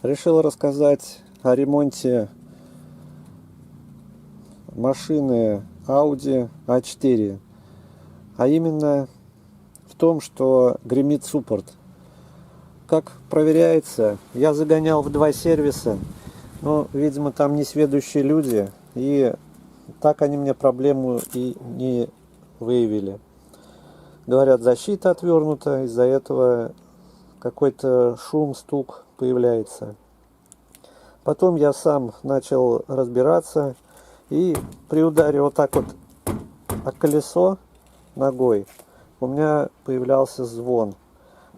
Решил рассказать о ремонте машины Audi A4. А именно в том, что гремит суппорт. Как проверяется, я загонял в 2 сервиса, но, видимо, там несведущие люди, и так они мне проблему и не выявили. Говорят, защита отвернута, из-за этого какой-то шум, стук появляется. Потом я сам начал разбираться, и при ударе вот так вот о колесо ногой у меня появлялся звон.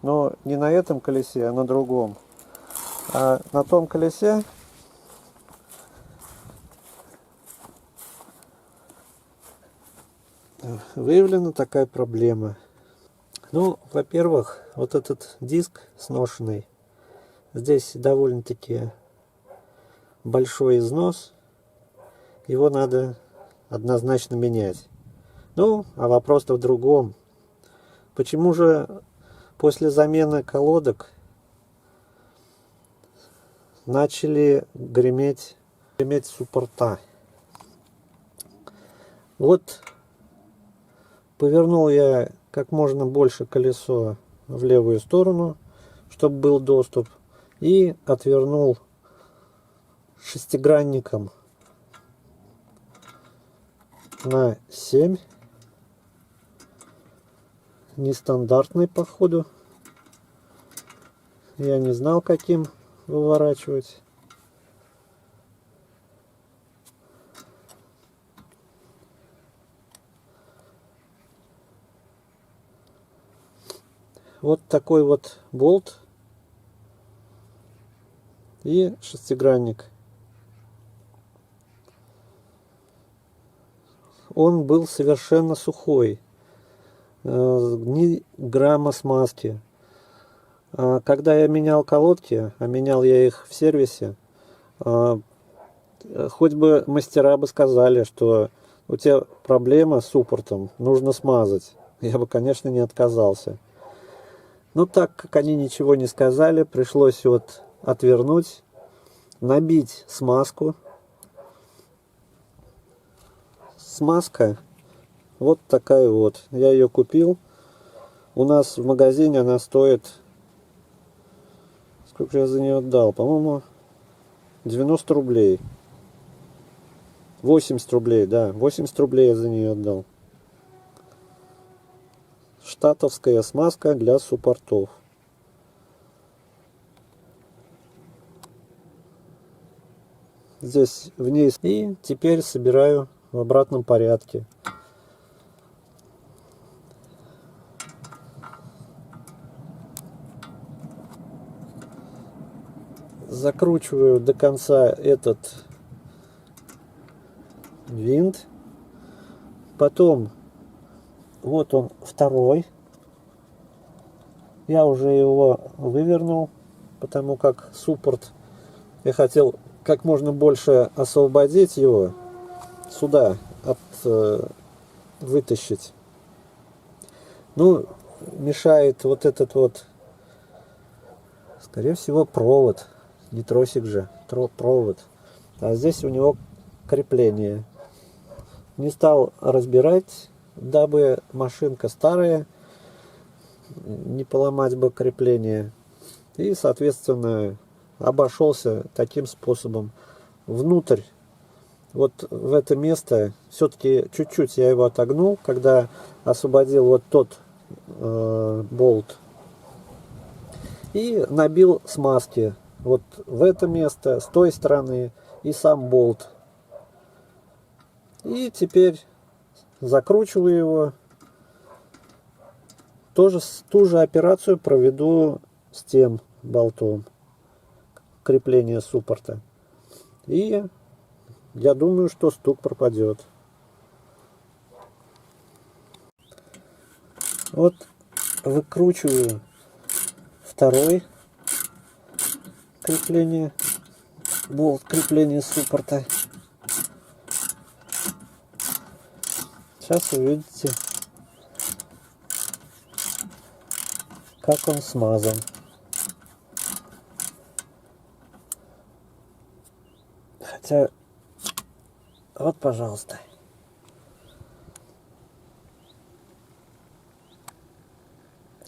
Но не на этом колесе, а на другом. А на том колесе выявлена такая проблема. Ну, во-первых, вот этот диск сношенный. Здесь довольно-таки большой износ. Его надо однозначно менять. Ну, а вопрос-то в другом. Почему же после замены колодок начали греметь суппорта? Вот повернул я как можно больше колесо в левую сторону, чтобы был доступ, и отвернул шестигранником на 7. Нестандартный, походу. Я не знал, каким выворачивать. Вот такой вот болт и шестигранник. Он был совершенно сухой, ни грамма смазки. Когда я менял колодки, а менял я их в сервисе, хоть бы мастера бы сказали, что у тебя проблема с суппортом, нужно смазать. Я бы, конечно, не отказался. Но так как они ничего не сказали, пришлось вот отвернуть, набить смазку. Смазка вот такая вот. Я ее купил. У нас в магазине она стоит... Сколько я за нее отдал? По-моему, 90 рублей. 80 рублей, да. 80 рублей я за нее отдал. Штатовская смазка для суппортов. Здесь в ней. И теперь собираю в обратном порядке. Закручиваю до конца этот винт. Потом вот он второй. Я уже его вывернул, потому как суппорт, я хотел как можно больше освободить его, сюда вытащить. Ну, мешает вот этот вот, скорее всего, провод. Не тросик же, провод. А здесь у него крепление. Не стал разбирать, дабы машинка старая, не поломать бы крепление. И, соответственно, обошелся таким способом. Внутрь, вот в это место, все-таки чуть-чуть я его отогнул, когда освободил вот тот болт. И набил смазки. Вот в это место, с той стороны, и сам болт. И теперь закручиваю его. Ту же операцию проведу с тем болтом крепления суппорта. И я думаю, что стук пропадет. Вот выкручиваю второй крепление, болт крепления суппорта. Сейчас увидите, как он смазан. Хотя, вот, пожалуйста.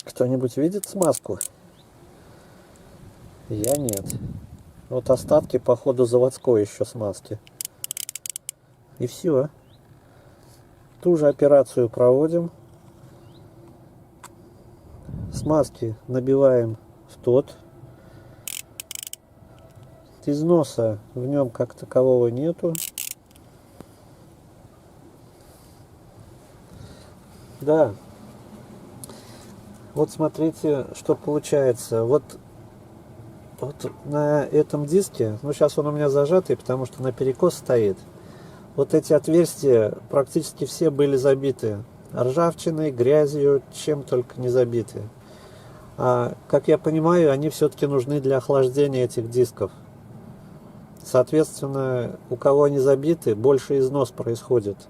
Кто-нибудь видит смазку? Я нет. Вот остатки, походу, заводской еще смазки. И все. Ту же операцию проводим. Смазки набиваем в тот. Износа в нем как такового нету. Да. Вот смотрите, что получается. Вот на этом диске, ну сейчас он у меня зажатый, потому что на перекос стоит. Вот эти отверстия практически все были забиты ржавчиной, грязью, чем только не забиты. А, как я понимаю, они все-таки нужны для охлаждения этих дисков. Соответственно, у кого они забиты, больше износ происходит.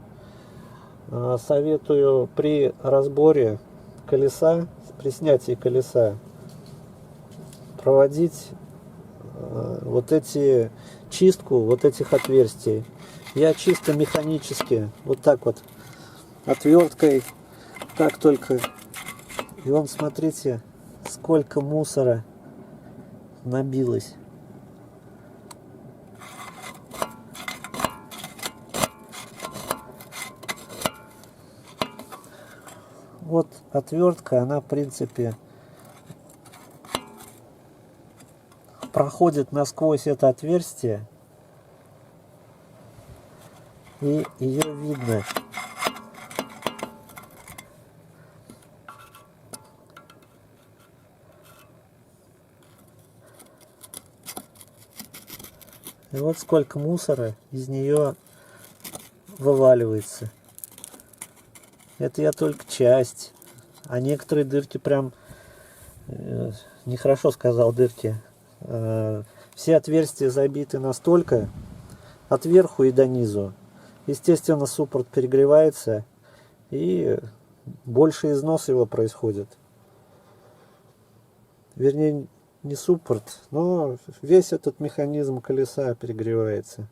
Советую при разборе колеса, при снятии колеса, проводить вот эти чистку вот этих отверстий. Я чисто механически, вот так вот, отверткой, как только. И вон, смотрите, сколько мусора набилось. Вот отвертка, она в принципе проходит насквозь это отверстие, и ее видно. И вот сколько мусора из нее вываливается. Это я только часть. А некоторые дырки прям... нехорошо сказал дырки. Все отверстия забиты настолько от верху и до низу. Естественно, суппорт перегревается и больше износ его происходит. Вернее, не суппорт, но весь этот механизм колеса перегревается.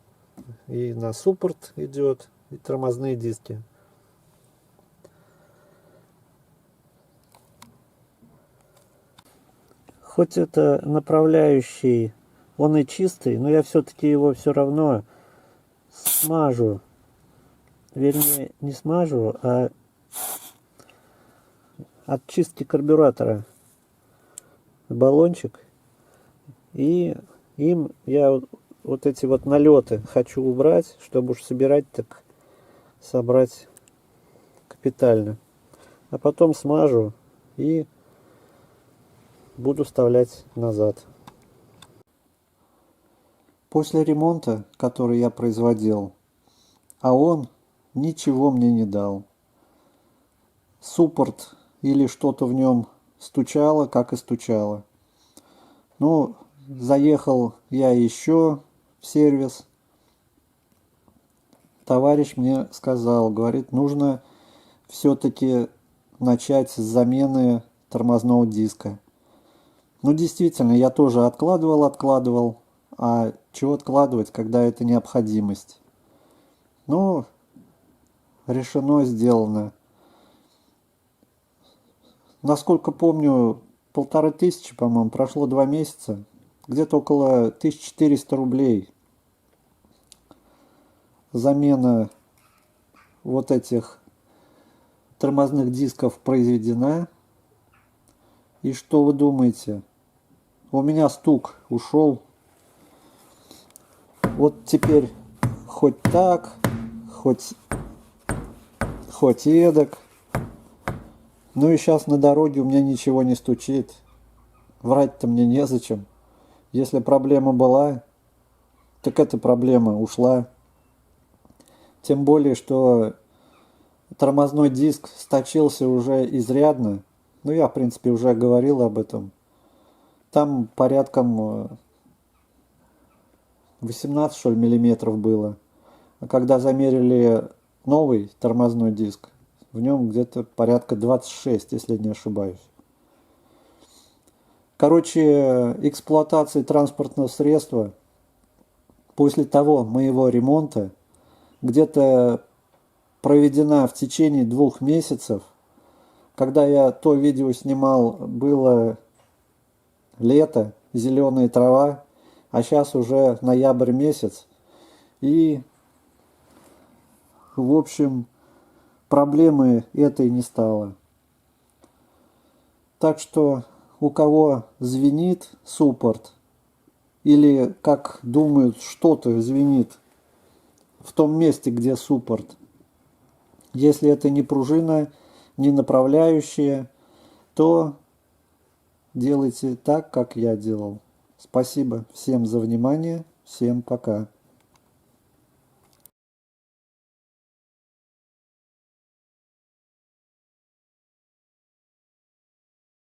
И на суппорт идет, и тормозные диски. Хоть это направляющий, он и чистый, но я все-таки его все равно смажу. Вернее, не смажу, а от чистки карбюратора баллончик. И им я вот эти вот налеты хочу убрать, чтобы уж собирать, так собрать капитально. А потом смажу и буду вставлять назад. После ремонта, который я производил, а он ничего мне не дал. Суппорт или что-то в нем стучало, как и стучало. Ну, заехал я еще в сервис. Товарищ мне сказал, говорит, нужно все-таки начать с замены тормозного диска. Ну, действительно, я тоже откладывал. А чего откладывать, когда это необходимость? Ну, решено, сделано. Насколько помню, 1500, по-моему, прошло 2 месяца. Где-то около 1400 рублей. Замена вот этих тормозных дисков произведена. И что вы думаете? У меня стук ушел. Вот теперь хоть так, хоть эдак. Ну и сейчас на дороге у меня ничего не стучит. Врать-то мне незачем. Если проблема была, так эта проблема ушла. Тем более, что тормозной диск сточился уже изрядно. Ну, я, в принципе, уже говорил об этом. Там порядком 18, что ли, миллиметров было. А когда замерили новый тормозной диск, в нем где-то порядка 26, если не ошибаюсь. Короче, эксплуатация транспортного средства после того моего ремонта, где-то проведена в течение 2 месяцев. Когда я то видео снимал, было лето, зеленая трава, а сейчас уже ноябрь месяц. И, в общем, проблемы этой не стало. Так что у кого звенит суппорт, или, как думают, что-то звенит в том месте, где суппорт, если это не пружина, не направляющая, то делайте так, как я делал. Спасибо всем за внимание. Всем пока.